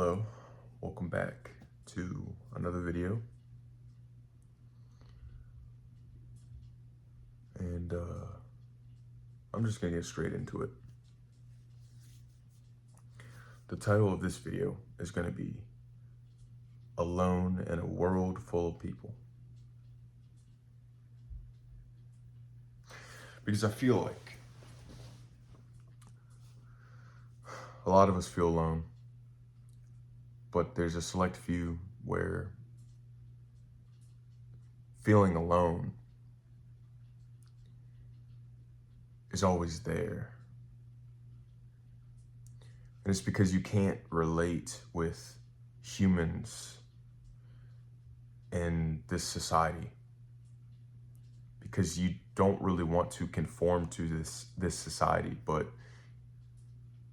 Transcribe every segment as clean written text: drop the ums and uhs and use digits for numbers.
Hello, welcome back to another video. And I'm just gonna get straight into it. The title of this video is gonna be Alone in a World Full of People. Because I feel like a lot of us feel alone, but there's a select few where feeling alone is always there. And it's because you can't relate with humans in this society, because you don't really want to conform to this society, but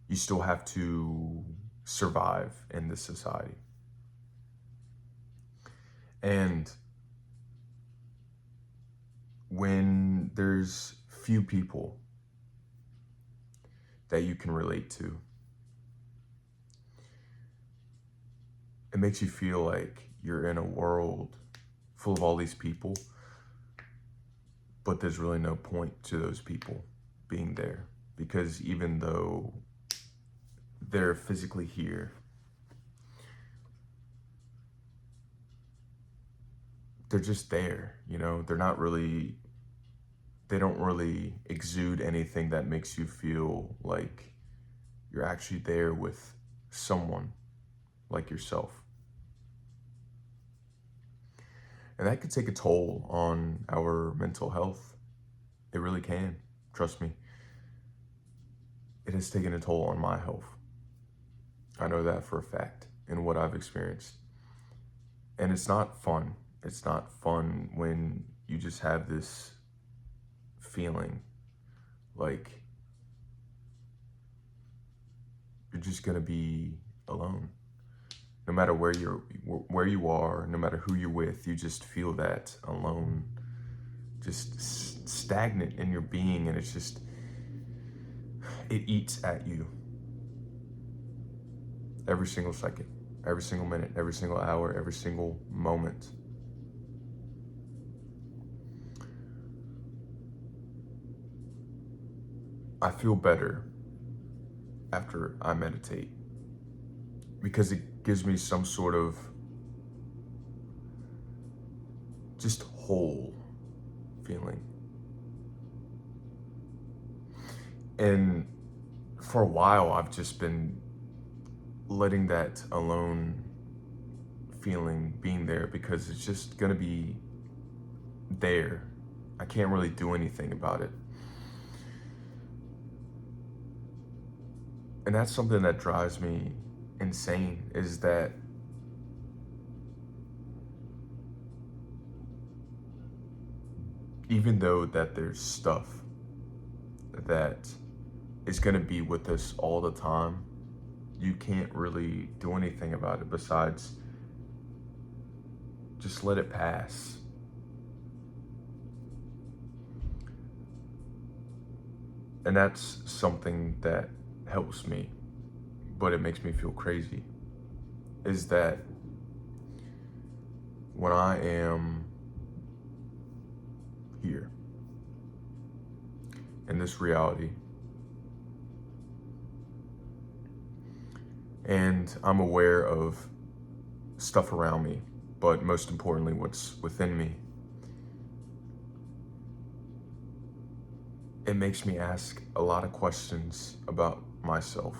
you still have to survive in this society. And when there's few people that you can relate to, it makes you feel like you're in a world full of all these people, but there's really no point to those people being there, because even though they're physically here, they're just there, they're not really, they don't really exude anything that makes you feel like you're actually there with someone like yourself. And that could take a toll on our mental health. It really can, trust me. It has taken a toll on my health. I know that for a fact in what I've experienced. And it's not fun. It's not fun when you just have this feeling like you're just gonna be alone. No matter where you are, no matter who you're with, you just feel that alone, just stagnant in your being, and it's just, it eats at you every single second, every single minute, every single hour, every single moment. I feel better after I meditate, because it gives me some sort of just whole feeling. And for a while, I've just been letting that alone feeling being there, because it's just gonna be there. I can't really do anything about it. And that's something that drives me insane, is that even though that there's stuff that is gonna be with us all the time, you can't really do anything about it besides just let it pass. And that's something that helps me, but it makes me feel crazy, is that when I am here in this reality, and I'm aware of stuff around me, but most importantly, what's within me, it makes me ask a lot of questions about myself.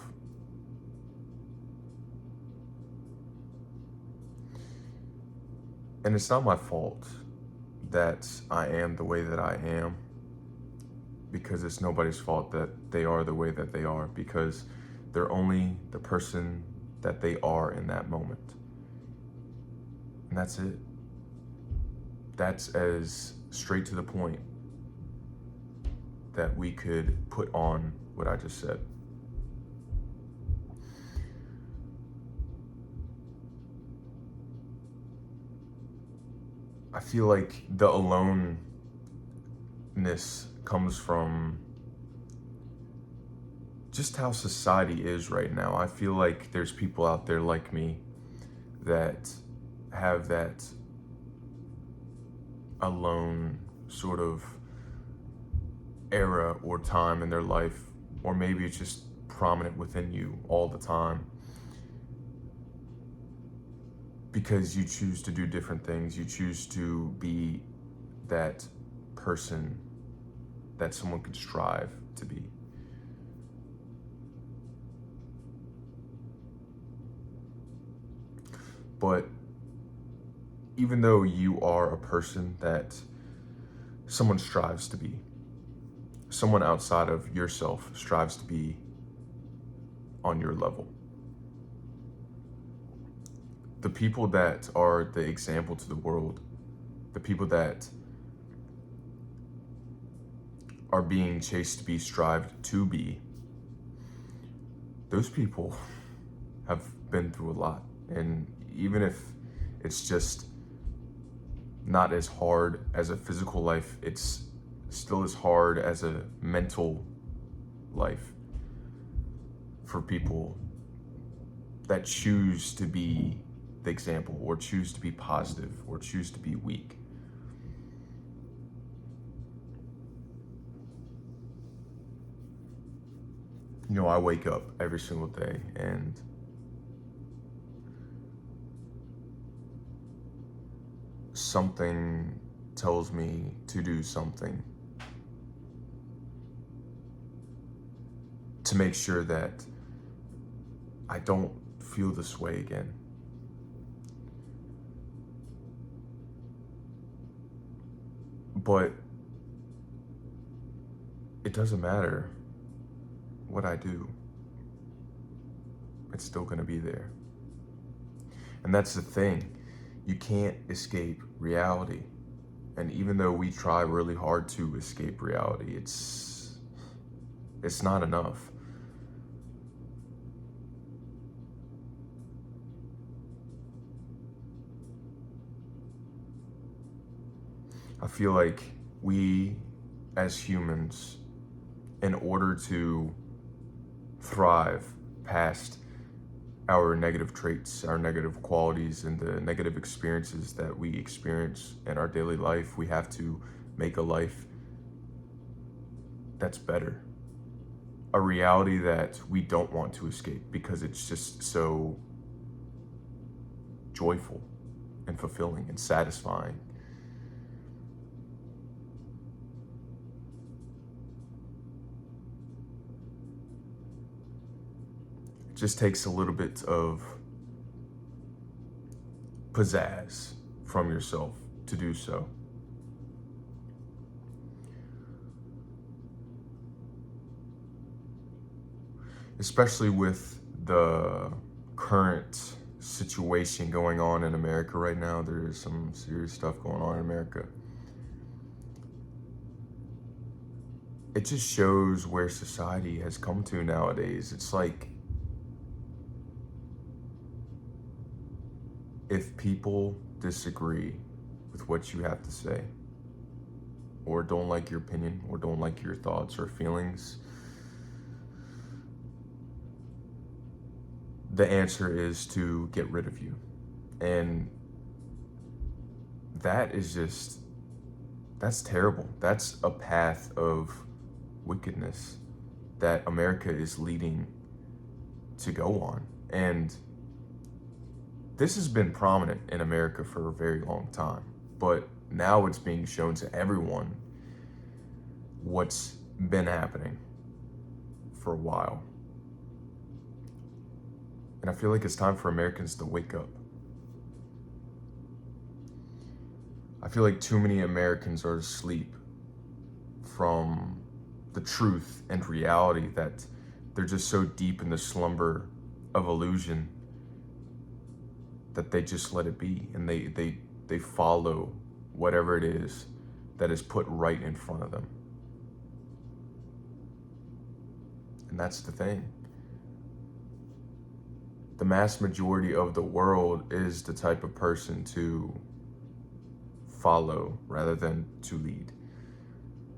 And it's not my fault that I am the way that I am, because it's nobody's fault that they are the way that they are, because they're only the person that they are in that moment. And that's it. That's as straight to the point that we could put on what I just said. I feel like the aloneness comes from just how society is right now. I feel like there's people out there like me that have that alone sort of era or time in their life, or maybe it's just prominent within you all the time because you choose to do different things. You choose to be that person that someone could strive to be. But even though you are a person that someone strives to be, someone outside of yourself strives to be on your level. The people that are the example to the world, the people that are being chased to be, strived to be, those people have been through a lot. And even if it's just not as hard as a physical life, it's still as hard as a mental life for people that choose to be the example, or choose to be positive, or choose to be weak. You know, I wake up every single day and something tells me to do something to make sure that I don't feel this way again. But it doesn't matter what I do, it's still gonna be there. And that's the thing, you can't escape reality. And even though we try really hard to escape reality, it's not enough. I feel like we as humans, in order to thrive past our negative traits, our negative qualities, and the negative experiences that we experience in our daily life, we have to make a life that's better. A reality that we don't want to escape because it's just so joyful and fulfilling and satisfying. It just takes a little bit of pizzazz from yourself to do so. Especially with the current situation going on in America right now. There is some serious stuff going on in America. It just shows where society has come to nowadays. It's like, if people disagree with what you have to say, or don't like your opinion, or don't like your thoughts or feelings, the answer is to get rid of you. And that is just, that's terrible. That's a path of wickedness that America is leading to go on. And this has been prominent in America for a very long time, but now it's being shown to everyone what's been happening for a while. And I feel like it's time for Americans to wake up. I feel like too many Americans are asleep from the truth and reality, that they're just so deep in the slumber of illusion that they just let it be, and they follow whatever it is that is put right in front of them. And that's the thing. The mass majority of the world is the type of person to follow rather than to lead.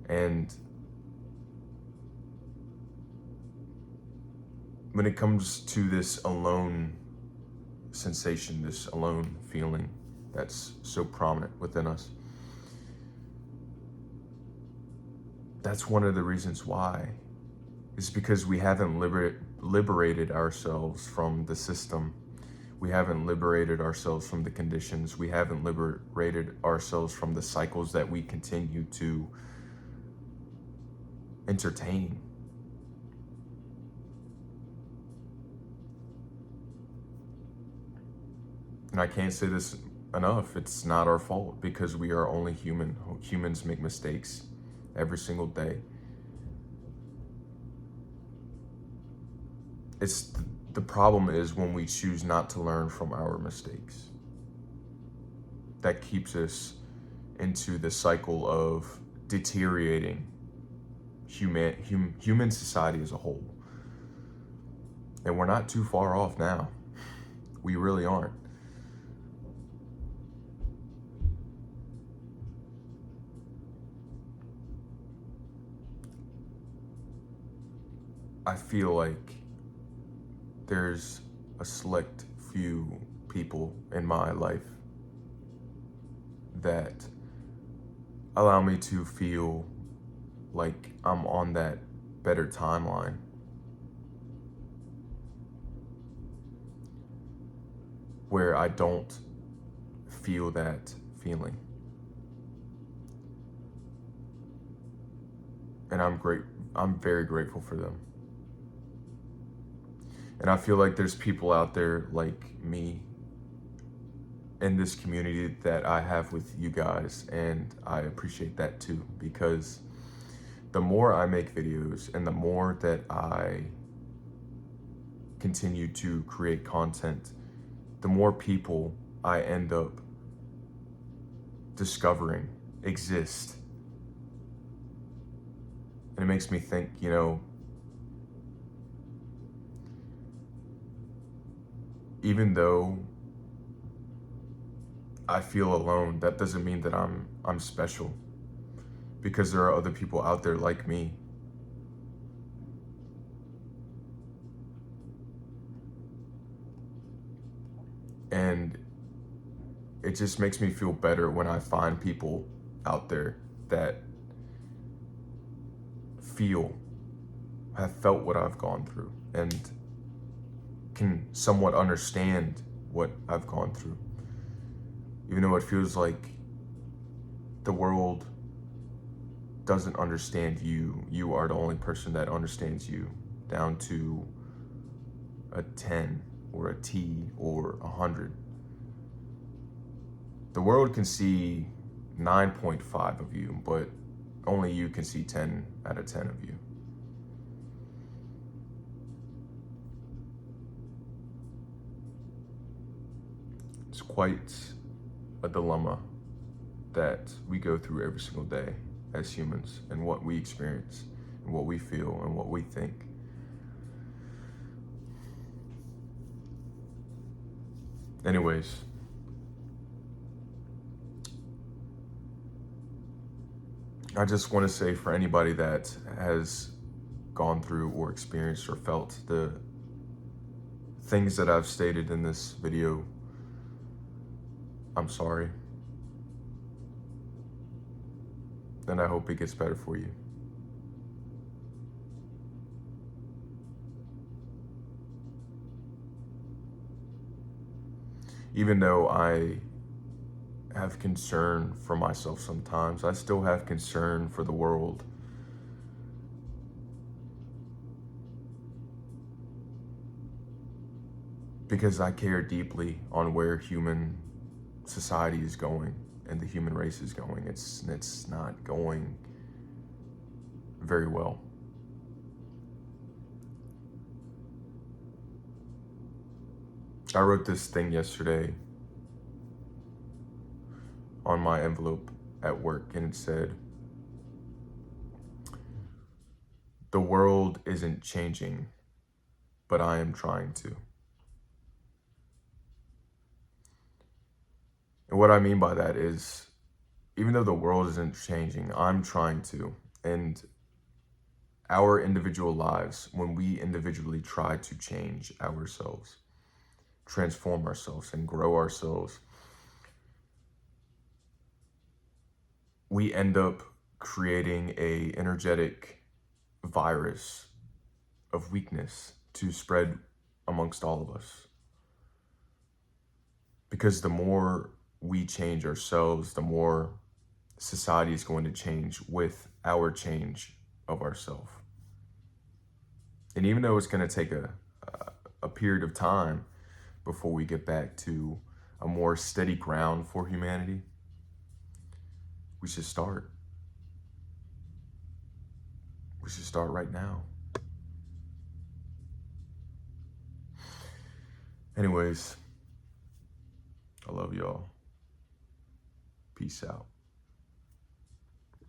And when it comes to this alone sensation, this alone feeling that's so prominent within us, that's one of the reasons why. It's because we haven't liberated ourselves from the system. We haven't liberated ourselves from the conditions. We haven't liberated ourselves from the cycles that we continue to entertain. And I can't say this enough. It's not our fault because we are only human. Humans make mistakes every single day. The problem is when we choose not to learn from our mistakes. That keeps us into the cycle of deteriorating human society as a whole. And we're not too far off now. We really aren't. I feel like there's a select few people in my life that allow me to feel like I'm on that better timeline, where I don't feel that feeling. And I'm very grateful for them. And I feel like there's people out there like me in this community that I have with you guys, and I appreciate that too, because the more I make videos and the more that I continue to create content, the more people I end up discovering exist. And it makes me think, even though I feel alone, that doesn't mean that I'm special, because there are other people out there like me. And it just makes me feel better when I find people out there that have felt what I've gone through and can somewhat understand what I've gone through. Even though it feels like the world doesn't understand you, you are the only person that understands you, down to a 10 or a T or 100. The world can see 9.5 of you, but only you can see 10 out of 10 of you. It's quite a dilemma that we go through every single day as humans, and what we experience and what we feel and what we think. Anyways, I just want to say, for anybody that has gone through or experienced or felt the things that I've stated in this video, I'm sorry. And I hope it gets better for you. Even though I have concern for myself sometimes, I still have concern for the world. Because I care deeply on where human society is going and the human race is going. It's not going very well. I wrote this thing yesterday on my envelope at work, and it said, "The world isn't changing, but I am trying to." And what I mean by that is, even though the world isn't changing, I'm trying to. And our individual lives, when we individually try to change ourselves, transform ourselves, and grow ourselves, we end up creating a energetic virus of weakness to spread amongst all of us. Because the more we change ourselves, the more society is going to change with our change of ourselves. And even though it's going to take a period of time before we get back to a more steady ground for humanity, we should start. We should start right now. Anyways, I love y'all. Peace out.